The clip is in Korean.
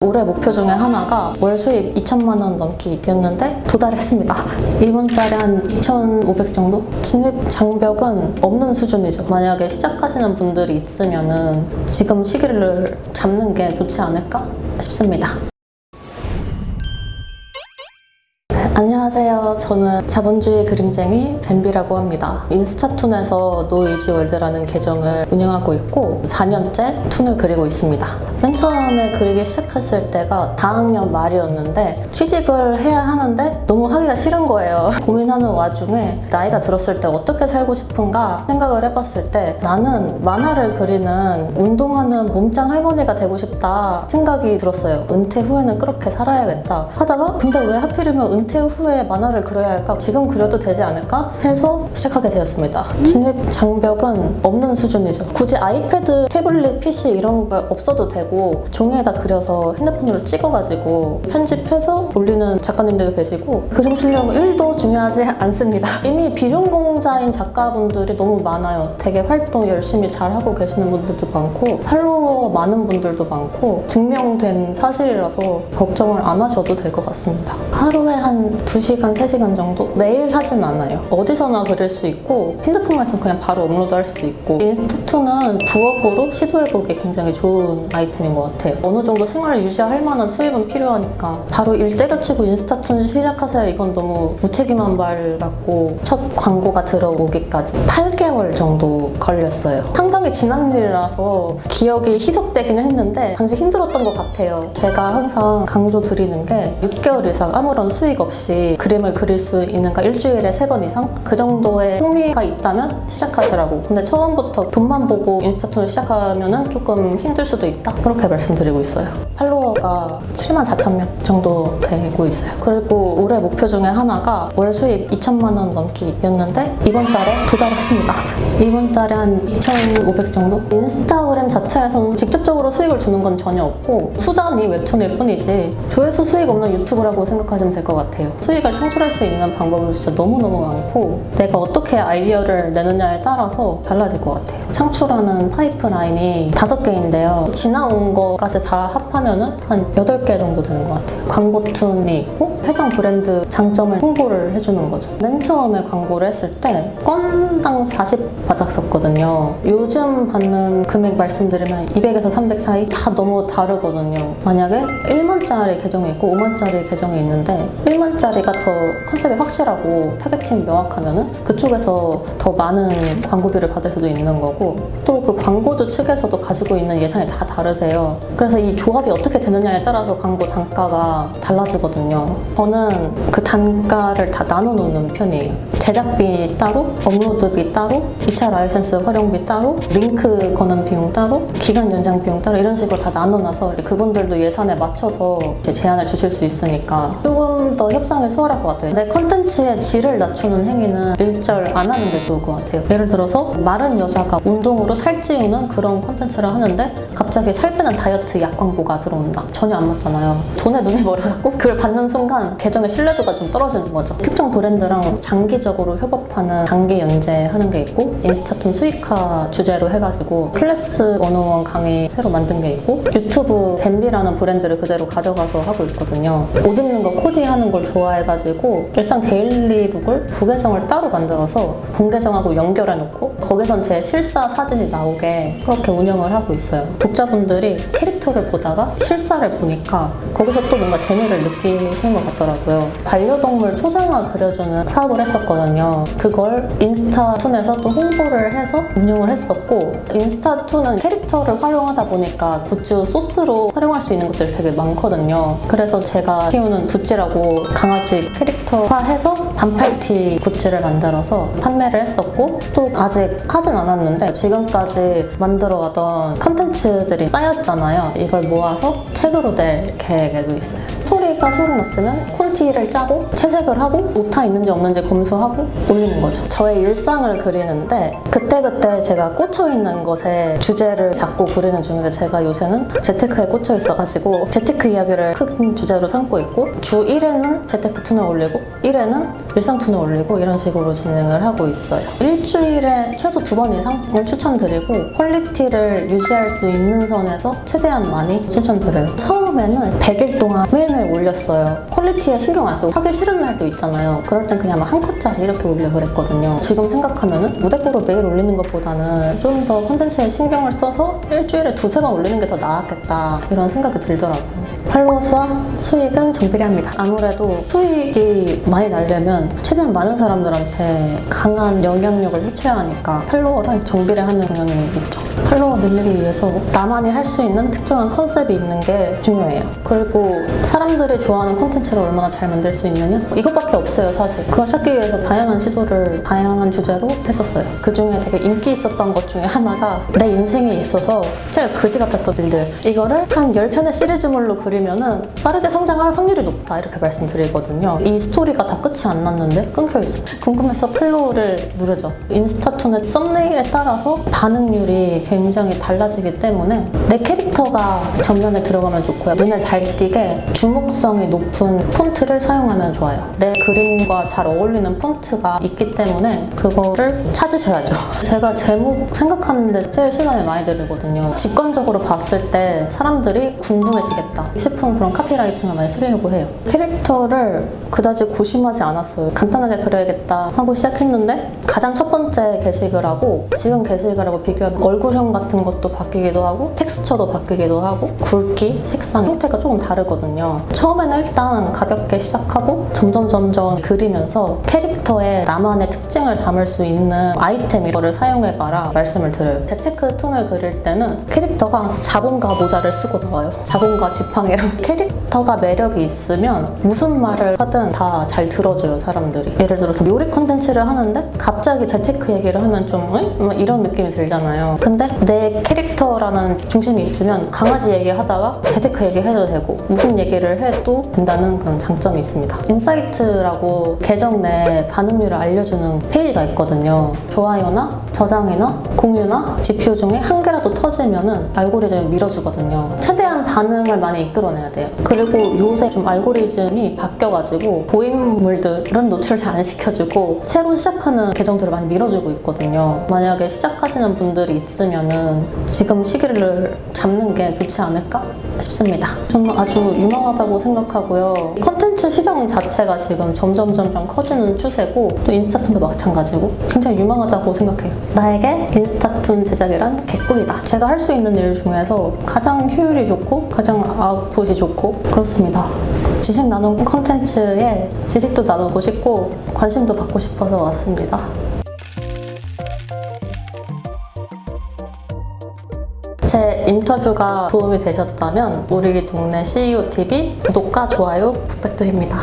올해 목표 중에 하나가 월 수입 2천만 원 넘기였는데 도달했습니다. 이번 달에 한 2,500 정도? 진입 장벽은 없는 수준이죠. 만약에 시작하시는 분들이 있으면은 지금 시기를 잡는 게 좋지 않을까 싶습니다. 안녕하세요. 저는 자본주의 그림쟁이 뱀비라고 합니다. 인스타툰에서 노이즈월드라는 계정을 운영하고 있고 4년째 툰을 그리고 있습니다. 맨 처음에 그리기 시작했을 때가 4학년 말이었는데 취직을 해야 하는데 너무 하기가 싫은 거예요. 고민하는 와중에 나이가 들었을 때 어떻게 살고 싶은가 생각을 해봤을 때 나는 만화를 그리는 운동하는 몸짱 할머니가 되고 싶다 생각이 들었어요. 은퇴 후에는 그렇게 살아야겠다 하다가 근데 왜 하필이면 은퇴 후에 만화를 그려야 할까? 지금 그려도 되지 않을까? 해서 시작하게 되었습니다. 진입 장벽은 없는 수준이죠. 굳이 아이패드, 태블릿, PC 이런 거 없어도 되고 종이에다 그려서 핸드폰으로 찍어가지고 편집해서 올리는 작가님들도 계시고 그림 실력 1도 중요하지 않습니다. 이미 비전공자인 작가분들이 너무 많아요. 되게 활동 열심히 잘하고 계시는 분들도 많고 팔로워 많은 분들도 많고 증명된 사실이라서 걱정을 안 하셔도 될 것 같습니다. 하루에 한 2시간, 3시간 정도? 매일 하진 않아요. 어디서나 그릴 수 있고 핸드폰만 있으면 그냥 바로 업로드할 수도 있고 인스타툰은 부업으로 시도해보기 굉장히 좋은 아이템인 것 같아요. 어느 정도 생활을 유지할 만한 수입은 필요하니까 바로 일 때려치고 인스타툰 시작하세요. 이건 너무 무책임한 말 같고 첫 광고가 들어오기까지 8개월 정도 걸렸어요. 상당히 지난 일이라서 기억이 희석되긴 했는데 당시 힘들었던 것 같아요. 제가 항상 강조드리는 게 6개월 이상 아무런 수익 없이 그림을 그릴 수 있는가 일주일에 3번 이상? 그 정도의 흥미가 있다면 시작하시라고. 근데 처음부터 돈만 보고 인스타툰을 시작하면 조금 힘들 수도 있다? 그렇게 말씀드리고 있어요. 팔로워가 74,000명 정도 되고 있어요. 그리고 올해 목표 중에 하나가 월 수입 2천만 원 넘기였는데 이번 달에 도달했습니다. 이번 달에 한 2,500 정도? 인스타그램 자체에서는 직접적으로 수익을 주는 건 전혀 없고 수단이 웹툰일 뿐이지 조회수 수익 없는 유튜브라고 생각하시면 될 것 같아요. 수익을 창출할 수 있는 방법은 진짜 너무너무 많고 내가 어떻게 아이디어를 내느냐에 따라서 달라질 것 같아요. 창출하는 파이프라인이 5개인데요. 지나온 것까지 다 합하면은 한 8개 정도 되는 것 같아요. 광고툰이 있고 해당 브랜드 장점을 홍보를 해주는 거죠. 맨 처음에 광고를 했을 때 건당 40 받았었거든요. 요즘 받는 금액 말씀드리면 200에서 300 사이 다 너무 다르거든요. 만약에 1만짜리 계정이 있고 5만짜리 계정이 있는데 1만짜리가 더 컨셉이 확실하고 타겟팅이 명확하면은 그쪽에서 더 많은 광고비를 받을 수도 있는 거고 또 그 광고주 측에서도 가지고 있는 예산이 다 다르세요. 그래서 이 조합이 어떻게 되느냐에 따라서 광고 단가가 달라지거든요. 저는 그 단가를 다 나눠 놓는 편이에요. 제작비 따로, 업로드비 따로, 2차 라이센스 활용비 따로, 링크 거는 비용 따로, 기간 연장 비용 따로 이런 식으로 다 나눠놔서 그분들도 예산에 맞춰서 이제 제안을 주실 수 있으니까 조금 더 협상이 수월할 것 같아요. 내 컨텐츠의 질을 낮추는 행위는 일절 안 하는 게 좋을 것 같아요. 예를 들어서 마른 여자가 운동으로 살찌우는 그런 컨텐츠를 하는데 갑자기 살 빼는 다이어트 약 광고가 들어온다. 전혀 안 맞잖아요. 돈에 눈이 멀어갖고 그걸 받는 순간 계정의 신뢰도가 좀 떨어지는 거죠. 특정 브랜드랑 장기적으로 협업하는 장기 연재하는 게 있고 인스타툰 수익화 주제로 해가지고 클래스 101 강의 새로 만든 게 있고 유튜브 뱀비라는 브랜드를 그대로 가져가서 하고 있거든요. 옷 입는 거 코디하는 걸 좋아해가지고 일상 데일리북을 부계정을 따로 만들어서 본계정하고 연결해놓고 거기선 제 실사 사진이 나오게 그렇게 운영을 하고 있어요. 독자분들이 캐릭터를 보다가 실사를 보니까 거기서 또 뭔가 재미를 느끼시는 것 같더라고요. 반려동물 초상화 그려주는 사업을 했었거든요. 그걸 인스타툰에서 또 홍보를 해서 운영을 했었고 인스타툰은 캐릭터를 활용하다 보니까 굿즈 소스로 활용할 수 있는 것들이 되게 많거든요. 그래서 제가 키우는 두찌라고 강아지 캐릭터화해서 반팔티 굿즈를 만들어서 판매를 했었고 또 아직 하진 않았는데 지금까지 만들어왔던 컨텐츠들이 쌓였잖아요. 이걸 모아서 책으로 낼 계획에도 있어요. 스토리가 생각났으면 콘티를 짜고 채색을 하고 오타 있는지 없는지 검수하고 올리는 거죠. 저의 일상을 그리는데 있는데 그때그때 제가 꽂혀있는 것에 주제를 잡고 그리는 중인데 제가 요새는 재테크에 꽂혀 있어가지고 재테크 이야기를 큰 주제로 삼고 있고 주 1회는 재테크 툰을 올리고 1회는 일상 툰을 올리고 이런 식으로 진행을 하고 있어요. 일주일에 최소 2번 이상을 추천드리고 퀄리티를 유지할 수 있는 선에서 최대한 많이 추천드려요. 처음에는 100일 동안 매일매일 올렸어요. 퀄리티에 신경 안 쓰고 하기 싫은 날도 있잖아요. 그럴 땐 그냥 한 컷짜리 이렇게 올려 그랬거든요. 지금 생각하면은 무대뽀로 매일 올리는 것보다는 좀 더 콘텐츠에 신경을 써서 일주일에 2-3번 올리는 게 더 나았겠다 이런 생각이 들더라고요. 팔로워 수와 수익은 정비례합니다. 아무래도 수익이 많이 나려면 최대한 많은 사람들한테 강한 영향력을 미쳐야 하니까 팔로워랑 정비례하는 경향이 있죠. 팔로워 늘리기 위해서 나만이 할 수 있는 특정한 컨셉이 있는 게 중요해요. 그리고 사람들이 좋아하는 콘텐츠를 얼마나 잘 만들 수 있느냐? 이것밖에 없어요, 사실. 그걸 찾기 위해서 다양한 시도를 다양한 주제로 했었어요. 그 중에 되게 인기 있었던 것 중에 하나가 내 인생에 있어서 제가 그지 같았던 일들. 이거를 한 10편의 시리즈물로 그리면은 빠르게 성장할 확률이 높다 이렇게 말씀드리거든요. 이 스토리가 다 끝이 안 났는데 끊겨있어. 궁금해서 팔로우를 누르죠. 인스타툰의 썸네일에 따라서 반응률이 굉장히 달라지기 때문에 내 캐릭터가 전면에 들어가면 좋고요. 눈에 잘 띄게 주목성이 높은 폰트를 사용하면 좋아요. 내 그림과 잘 어울리는 폰트가 있기 때문에 그거를 찾으셔야죠. 제가 제목 생각하는데 제일 시간을 많이 들거든요. 직관적으로 봤을 때 사람들이 궁금해지겠다 싶은 그런 카피라이팅을 많이 쓰려고 해요. 캐릭터를 그다지 고심하지 않았어요. 간단하게 그려야겠다 하고 시작했는데 가장 첫 번째 게시글 하고 지금 게시글하고 비교하면 얼굴형 같은 것도 바뀌기도 하고 텍스처도 바뀌기도 하고 굵기, 색상, 형태가 조금 다르거든요. 처음에는 일단 가볍게 시작하고 점점 그리면서 캐릭터에 나만의 특징을 담을 수 있는 아이템 이거를 사용해봐라 말씀을 드려요. 재테크 툰을 그릴 때는 캐릭터가 자본가 모자를 쓰고 나와요. 자본가 지팡이랑 캐릭터가 매력이 있으면 무슨 말을 하든 다 잘 들어줘요, 사람들이. 예를 들어서 요리 콘텐츠를 하는데 갑자기 재테크 얘기를 하면 좀 이런 느낌이 들잖아요. 근데 내 캐릭터라는 중심이 있으면 강아지 얘기하다가 재테크 얘기해도 되고 무슨 얘기를 해도 된다는 그런 장점이 있습니다. 인사이트라고 계정 내 반응률을 알려주는 페이지가 있거든요. 좋아요나 저장이나 공유나 지표 중에 한 개라도 터지면은 알고리즘이 밀어주거든요. 최대한 반응을 많이 이끌어내야 돼요. 그리고 요새 좀 알고리즘이 바뀌어가지고 고인물들은 노출을 잘 안 시켜주고 새로 시작하는 계정들을 많이 밀어주고 있거든요. 만약에 시작하시는 분들이 있으면은 지금 시기를 잡는 게 좋지 않을까 싶습니다. 저는 아주 유망하다고 생각하고요. 컨텐츠 시장 자체가 지금 점점 커지는 추세고 또 인스타툰도 마찬가지고 굉장히 유망하다고 생각해요. 나에게 인스타툰 제작이란 개꿀이다. 제가 할 수 있는 일 중에서 가장 효율이 좋고 가장 아웃풋이 좋고 그렇습니다. 지식 나눔 컨텐츠에 지식도 나누고 싶고 관심도 받고 싶어서 왔습니다. 제 인터뷰가 도움이 되셨다면 우리 동네 CEO TV 구독과 좋아요 부탁드립니다.